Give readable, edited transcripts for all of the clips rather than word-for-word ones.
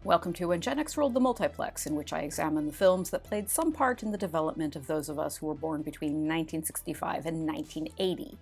Welcome to When Gen X Ruled the Multiplex, in which I examine the films that played some part in the development of those of us who were born between 1965 and 1980.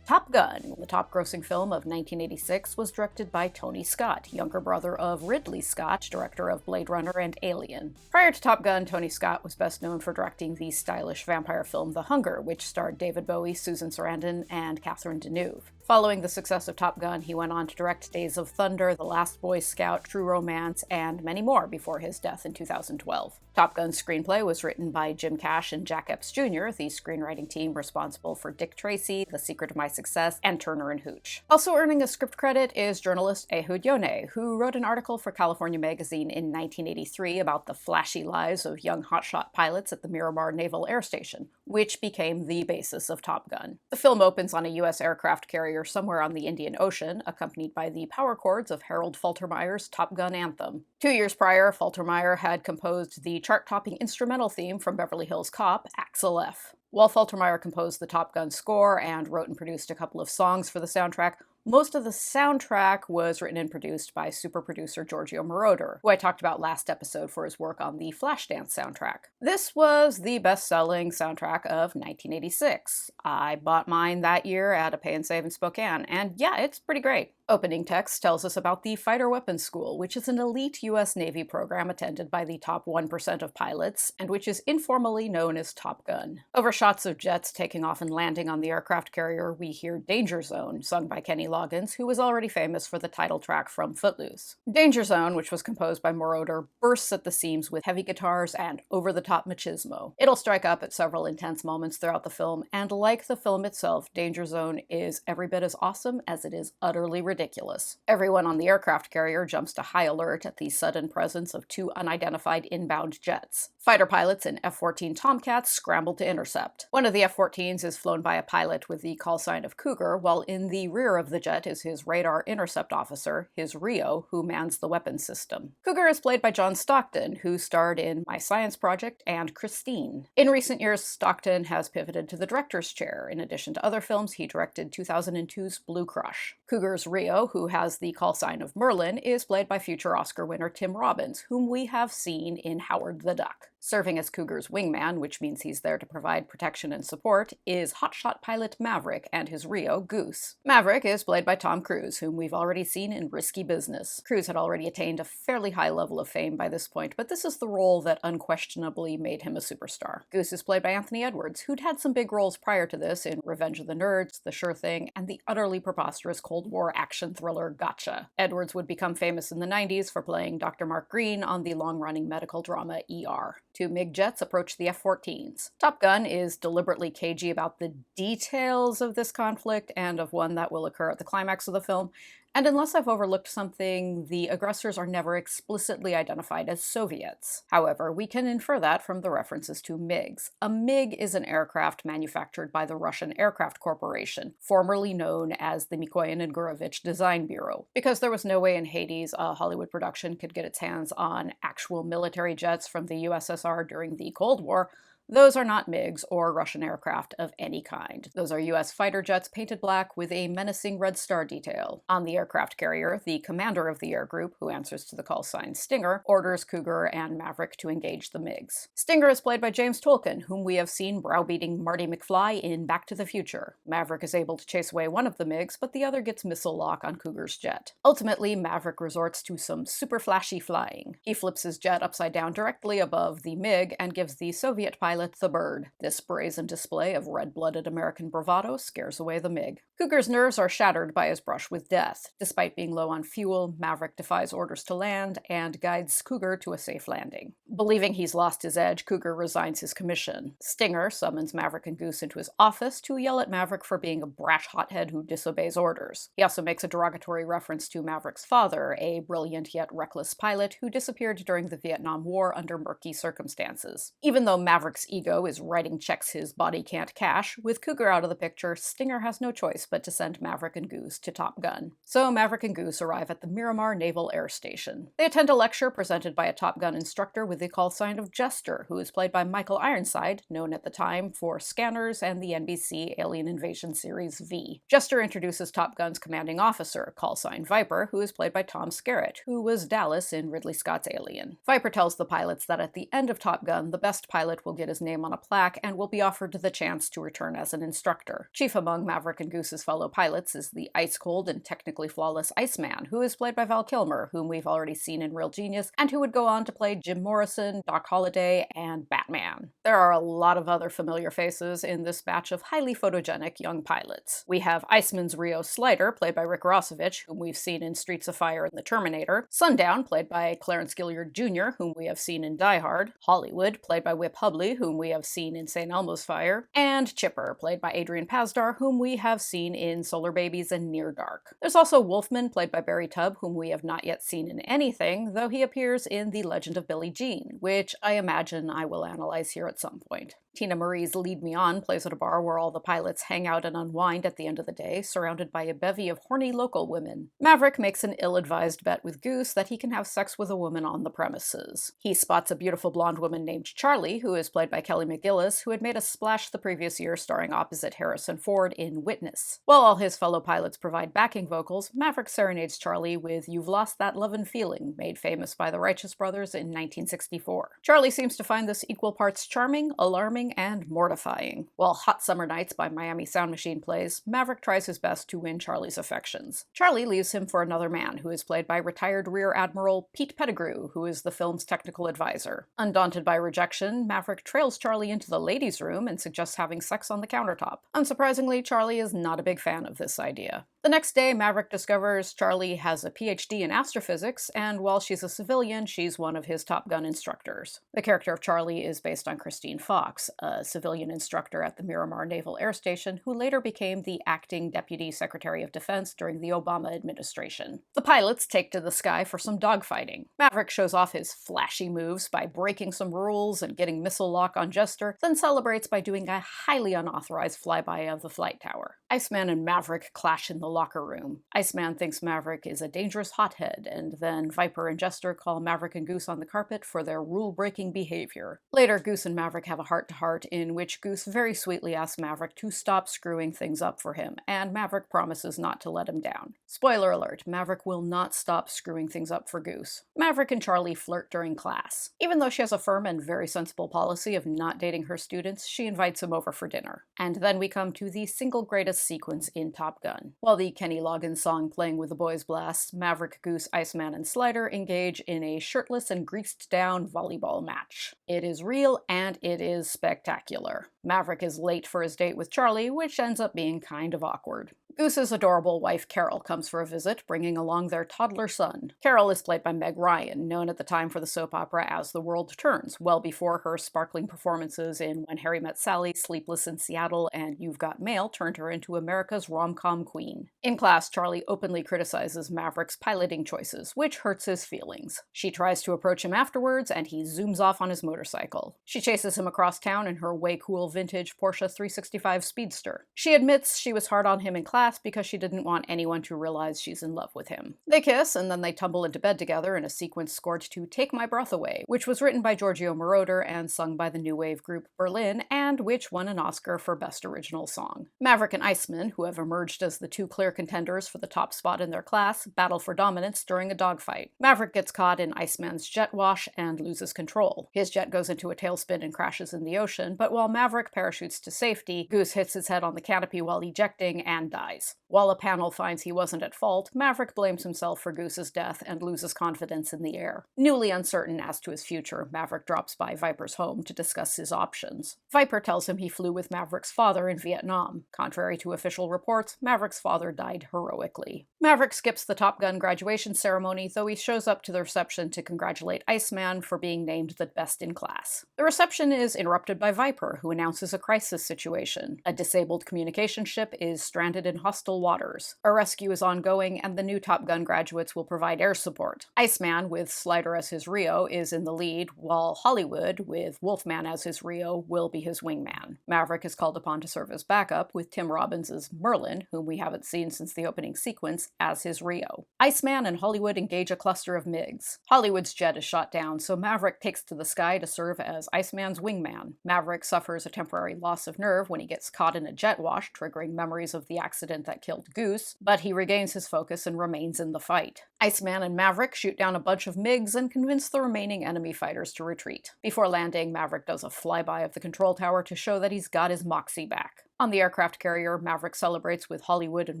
Top Gun, the top-grossing film of 1986, was directed by Tony Scott, younger brother of Ridley Scott, director of Blade Runner and Alien. Prior to Top Gun, Tony Scott was best known for directing the stylish vampire film The Hunger, which starred David Bowie, Susan Sarandon, and Catherine Deneuve. Following the success of Top Gun, he went on to direct Days of Thunder, The Last Boy Scout, True Romance, and many more before his death in 2012. Top Gun's screenplay was written by Jim Cash and Jack Epps Jr., the screenwriting team responsible for Dick Tracy, The Secret of My Success, and Turner and Hooch. Also earning a script credit is journalist Ehud Yoneh, who wrote an article for California Magazine in 1983 about the flashy lives of young hotshot pilots at the Miramar Naval Air Station, which became the basis of Top Gun. The film opens on a U.S. aircraft carrier somewhere on the Indian Ocean, accompanied by the power chords of Harold Faltermeyer's Top Gun Anthem. 2 years prior, Faltermeyer had composed the chart-topping instrumental theme from Beverly Hills Cop, Axel F. While Faltermeyer composed the Top Gun score and wrote and produced a couple of songs for the soundtrack, most of the soundtrack was written and produced by super producer Giorgio Moroder, who I talked about last episode for his work on the Flashdance soundtrack. This was the best-selling soundtrack of 1986. I bought mine that year at a Pay and Save in Spokane, and yeah, it's pretty great. Opening text tells us about the Fighter Weapons School, which is an elite U.S. Navy program attended by the top 1% of pilots, and which is informally known as Top Gun. Over shots of jets taking off and landing on the aircraft carrier, we hear Danger Zone, sung by Kenny Loggins, who was already famous for the title track from Footloose. Danger Zone, which was composed by Moroder, bursts at the seams with heavy guitars and over-the-top machismo. It'll strike up at several intense moments throughout the film, and like the film itself, Danger Zone is every bit as awesome as it is utterly ridiculous. Everyone on the aircraft carrier jumps to high alert at the sudden presence of two unidentified inbound jets. Fighter pilots in F-14 Tomcats scramble to intercept. One of the F-14s is flown by a pilot with the call sign of Cougar, while in the rear of the jet is his radar intercept officer, his Rio, who mans the weapons system. Cougar is played by John Stockton, who starred in My Science Project and Christine. In recent years, Stockton has pivoted to the director's chair. In addition to other films, he directed 2002's Blue Crush. Cougar's Rio, who has the call sign of Merlin, is played by future Oscar winner Tim Robbins, whom we have seen in Howard the Duck. Serving as Cougar's wingman, which means he's there to provide protection and support, is hotshot pilot Maverick and his Rio, Goose. Maverick is played by Tom Cruise, whom we've already seen in Risky Business. Cruise had already attained a fairly high level of fame by this point, but this is the role that unquestionably made him a superstar. Goose is played by Anthony Edwards, who'd had some big roles prior to this in Revenge of the Nerds, The Sure Thing, and the utterly preposterous Cold War action thriller Gotcha. Edwards would become famous in the 90s for playing Dr. Mark Green on the long-running medical drama ER. Two MiG jets approach the F-14s. Top Gun is deliberately cagey about the details of this conflict and of one that will occur at the climax of the film, and unless I've overlooked something, the aggressors are never explicitly identified as Soviets. However, we can infer that from the references to MiGs. A MiG is an aircraft manufactured by the Russian Aircraft Corporation, formerly known as the Mikoyan and Gurevich Design Bureau. Because there was no way in Hades a Hollywood production could get its hands on actual military jets from the USSR during the Cold War, those are not MiGs or Russian aircraft of any kind. Those are U.S. fighter jets painted black with a menacing red star detail. On the aircraft carrier, the commander of the air group, who answers to the call sign Stinger, orders Cougar and Maverick to engage the MiGs. Stinger is played by James Tolkan, whom we have seen browbeating Marty McFly in Back to the Future. Maverick is able to chase away one of the MiGs, but the other gets missile lock on Cougar's jet. Ultimately, Maverick resorts to some super flashy flying. He flips his jet upside down directly above the MiG and gives the Soviet pilot the bird. This brazen display of red-blooded American bravado scares away the MiG. Cougar's nerves are shattered by his brush with death. Despite being low on fuel, Maverick defies orders to land and guides Cougar to a safe landing. Believing he's lost his edge, Cougar resigns his commission. Stinger summons Maverick and Goose into his office to yell at Maverick for being a brash hothead who disobeys orders. He also makes a derogatory reference to Maverick's father, a brilliant yet reckless pilot who disappeared during the Vietnam War under murky circumstances. Even though Maverick's Maverick's ego is writing checks his body can't cash, with Cougar out of the picture, Stinger has no choice but to send Maverick and Goose to Top Gun. So Maverick and Goose arrive at the Miramar Naval Air Station. They attend a lecture presented by a Top Gun instructor with the call sign of Jester, who is played by Michael Ironside, known at the time for Scanners and the NBC Alien Invasion series V. Jester introduces Top Gun's commanding officer, call sign Viper, who is played by Tom Skerritt, who was Dallas in Ridley Scott's Alien. Viper tells the pilots that at the end of Top Gun, the best pilot will get his name on a plaque and will be offered the chance to return as an instructor. Chief among Maverick and Goose's fellow pilots is the ice-cold and technically flawless Iceman, who is played by Val Kilmer, whom we've already seen in Real Genius, and who would go on to play Jim Morrison, Doc Holliday, and Batman. There are a lot of other familiar faces in this batch of highly photogenic young pilots. We have Iceman's Rio Slider, played by Rick Rossovich, whom we've seen in Streets of Fire and The Terminator, Sundown, played by Clarence Gilliard Jr., whom we have seen in Die Hard, Hollywood, played by Whip Hubley, whom we have seen in St. Elmo's Fire, and Chipper, played by Adrian Pasdar, whom we have seen in Solar Babies and Near Dark. There's also Wolfman, played by Barry Tubb, whom we have not yet seen in anything, though he appears in The Legend of Billie Jean, which I imagine I will analyze here at some point. Tina Marie's Lead Me On plays at a bar where all the pilots hang out and unwind at the end of the day, surrounded by a bevy of horny local women. Maverick makes an ill-advised bet with Goose that he can have sex with a woman on the premises. He spots a beautiful blonde woman named Charlie, who is played by Kelly McGillis, who had made a splash the previous year starring opposite Harrison Ford in Witness. While all his fellow pilots provide backing vocals, Maverick serenades Charlie with You've Lost That Lovin' Feeling, made famous by the Righteous Brothers in 1964. Charlie seems to find this equal parts charming, alarming, and mortifying. While Hot Summer Nights by Miami Sound Machine plays, Maverick tries his best to win Charlie's affections. Charlie leaves him for another man, who is played by retired Rear Admiral Pete Pettigrew, who is the film's technical advisor. Undaunted by rejection, Maverick trails Charlie into the ladies' room and suggests having sex on the countertop. Unsurprisingly, Charlie is not a big fan of this idea. The next day, Maverick discovers Charlie has a PhD in astrophysics, and while she's a civilian, she's one of his Top Gun instructors. The character of Charlie is based on Christine Fox, a civilian instructor at the Miramar Naval Air Station who later became the acting Deputy Secretary of Defense during the Obama administration. The pilots take to the sky for some dogfighting. Maverick shows off his flashy moves by breaking some rules and getting missile lock on Jester, then celebrates by doing a highly unauthorized flyby of the flight tower. Iceman and Maverick clash in the locker room. Iceman thinks Maverick is a dangerous hothead, and then Viper and Jester call Maverick and Goose on the carpet for their rule-breaking behavior. Later, Goose and Maverick have a heart-to-heart in which Goose very sweetly asks Maverick to stop screwing things up for him, and Maverick promises not to let him down. Spoiler alert, Maverick will not stop screwing things up for Goose. Maverick and Charlie flirt during class. Even though she has a firm and very sensible policy of not dating her students, she invites him over for dinner. And then we come to the single greatest sequence in Top Gun. While the Kenny Loggins song Playing with the Boys blasts, Maverick, Goose, Iceman, and Slider engage in a shirtless and greased-down volleyball match. It is real and it is spectacular. Maverick is late for his date with Charlie, which ends up being kind of awkward. Goose's adorable wife Carol comes for a visit, bringing along their toddler son. Carol is played by Meg Ryan, known at the time for the soap opera as The World Turns, well before her sparkling performances in When Harry Met Sally, Sleepless in Seattle, and You've Got Mail turned her into America's rom-com queen. In class, Charlie openly criticizes Maverick's piloting choices, which hurts his feelings. She tries to approach him afterwards, and he zooms off on his motorcycle. She chases him across town in her way cool vintage Porsche 365 Speedster. She admits she was hard on him in class because she didn't want anyone to realize she's in love with him. They kiss, and then they tumble into bed together in a sequence scored to Take My Breath Away, which was written by Giorgio Moroder and sung by the new wave group Berlin, and which won an Oscar for Best Original Song. Maverick and Iceman, who have emerged as the two clear contenders for the top spot in their class, battle for dominance during a dogfight. Maverick gets caught in Iceman's jet wash and loses control. His jet goes into a tailspin and crashes in the ocean, but while Maverick parachutes to safety, Goose hits his head on the canopy while ejecting and dies. While a panel finds he wasn't at fault, Maverick blames himself for Goose's death and loses confidence in the air. Newly uncertain as to his future, Maverick drops by Viper's home to discuss his options. Viper tells him he flew with Maverick's father in Vietnam. Contrary to official reports, Maverick's father died heroically. Maverick skips the Top Gun graduation ceremony, though he shows up to the reception to congratulate Iceman for being named the best in class. The reception is interrupted by Viper, who announces a crisis situation. A disabled communication ship is stranded in hostile waters. A rescue is ongoing, and the new Top Gun graduates will provide air support. Iceman, with Slider as his Rio, is in the lead, while Hollywood, with Wolfman as his Rio, will be his wingman. Maverick is called upon to serve as backup, with Tim Robbins as Merlin, whom we haven't seen since the opening sequence, as his Rio. Iceman and Hollywood engage a cluster of MiGs. Hollywood's jet is shot down, so Maverick takes to the sky to serve as Iceman's wingman. Maverick suffers a temporary loss of nerve when he gets caught in a jet wash, triggering memories of the accident that killed Goose, but he regains his focus and remains in the fight. Iceman and Maverick shoot down a bunch of MiGs and convince the remaining enemy fighters to retreat. Before landing, Maverick does a flyby of the control tower to show that he's got his moxie back. On the aircraft carrier, Maverick celebrates with Hollywood and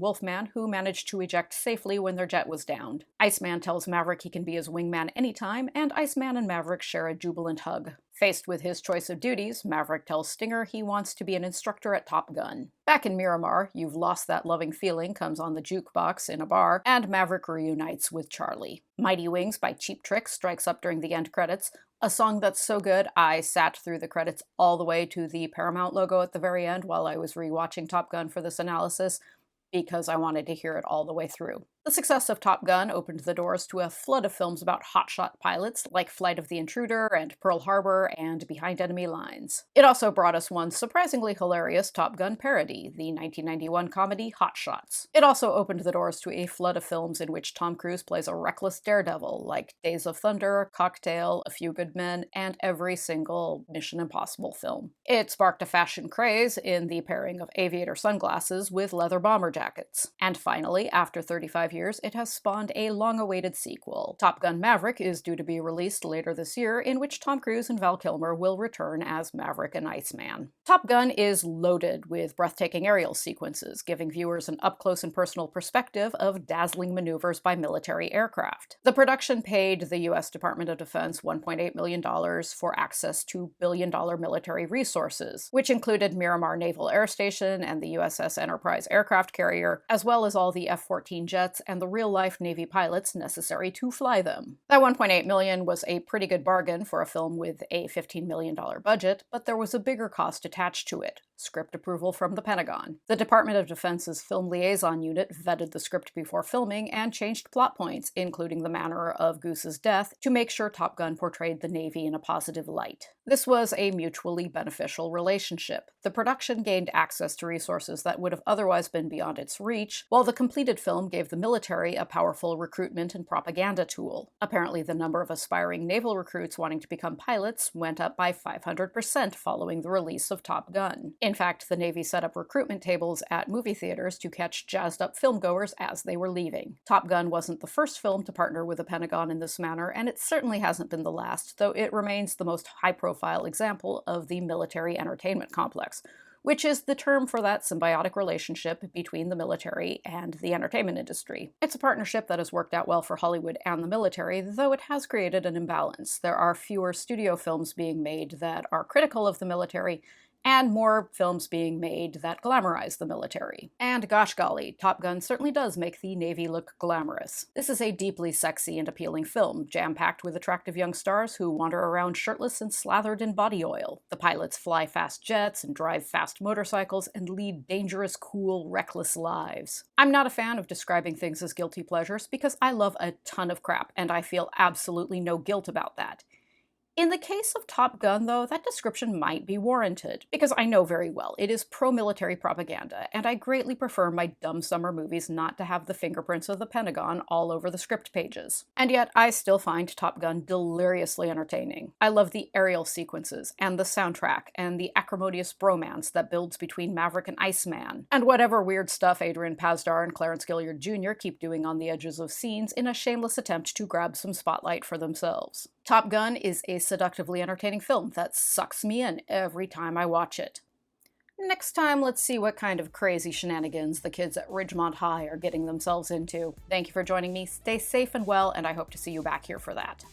Wolfman, who managed to eject safely when their jet was downed. Iceman tells Maverick he can be his wingman anytime, and Iceman and Maverick share a jubilant hug. Faced with his choice of duties, Maverick tells Stinger he wants to be an instructor at Top Gun. Back in Miramar, You've Lost That Loving Feeling comes on the jukebox in a bar, and Maverick reunites with Charlie. Mighty Wings by Cheap Trick strikes up during the end credits, a song that's so good I sat through the credits all the way to the Paramount logo at the very end while I was rewatching Top Gun for this analysis, because I wanted to hear it all the way through. The success of Top Gun opened the doors to a flood of films about hotshot pilots, like Flight of the Intruder and Pearl Harbor and Behind Enemy Lines. It also brought us one surprisingly hilarious Top Gun parody, the 1991 comedy Hot Shots. It also opened the doors to a flood of films in which Tom Cruise plays a reckless daredevil, like Days of Thunder, Cocktail, A Few Good Men, and every single Mission Impossible film. It sparked a fashion craze in the pairing of aviator sunglasses with leather bomber jackets. And finally, after 35 years, it has spawned a long-awaited sequel. Top Gun Maverick is due to be released later this year, in which Tom Cruise and Val Kilmer will return as Maverick and Iceman. Top Gun is loaded with breathtaking aerial sequences, giving viewers an up-close and personal perspective of dazzling maneuvers by military aircraft. The production paid the U.S. Department of Defense $1.8 million for access to billion-dollar military resources, which included Miramar Naval Air Station and the USS Enterprise aircraft carrier, as well as all the F-14 jets and the real-life Navy pilots necessary to fly them. That $1.8 million was a pretty good bargain for a film with a $15 million budget, but there was a bigger cost attached to it: script approval from the Pentagon. The Department of Defense's Film Liaison Unit vetted the script before filming and changed plot points, including the manner of Goose's death, to make sure Top Gun portrayed the Navy in a positive light. This was a mutually beneficial relationship. The production gained access to resources that would have otherwise been beyond its reach, while the completed film gave the military a powerful recruitment and propaganda tool. Apparently, the number of aspiring naval recruits wanting to become pilots went up by 500% following the release of Top Gun. In fact, the Navy set up recruitment tables at movie theaters to catch jazzed-up filmgoers as they were leaving. Top Gun wasn't the first film to partner with the Pentagon in this manner, and it certainly hasn't been the last, though it remains the most high-profile example of the military entertainment complex, which is the term for that symbiotic relationship between the military and the entertainment industry. It's a partnership that has worked out well for Hollywood and the military, though it has created an imbalance. There are fewer studio films being made that are critical of the military, and more films being made that glamorize the military. And gosh golly, Top Gun certainly does make the Navy look glamorous. This is a deeply sexy and appealing film, jam-packed with attractive young stars who wander around shirtless and slathered in body oil. The pilots fly fast jets and drive fast motorcycles and lead dangerous, cool, reckless lives. I'm not a fan of describing things as guilty pleasures because I love a ton of crap, and I feel absolutely no guilt about that. In the case of Top Gun, though, that description might be warranted, because I know very well it is pro-military propaganda, and I greatly prefer my dumb summer movies not to have the fingerprints of the Pentagon all over the script pages. And yet, I still find Top Gun deliriously entertaining. I love the aerial sequences, and the soundtrack, and the acrimonious bromance that builds between Maverick and Iceman, and whatever weird stuff Adrian Pasdar and Clarence Gilliard Jr. keep doing on the edges of scenes in a shameless attempt to grab some spotlight for themselves. Top Gun is a seductively entertaining film that sucks me in every time I watch it. Next time, let's see what kind of crazy shenanigans the kids at Ridgemont High are getting themselves into. Thank you for joining me. Stay safe and well, and I hope to see you back here for that.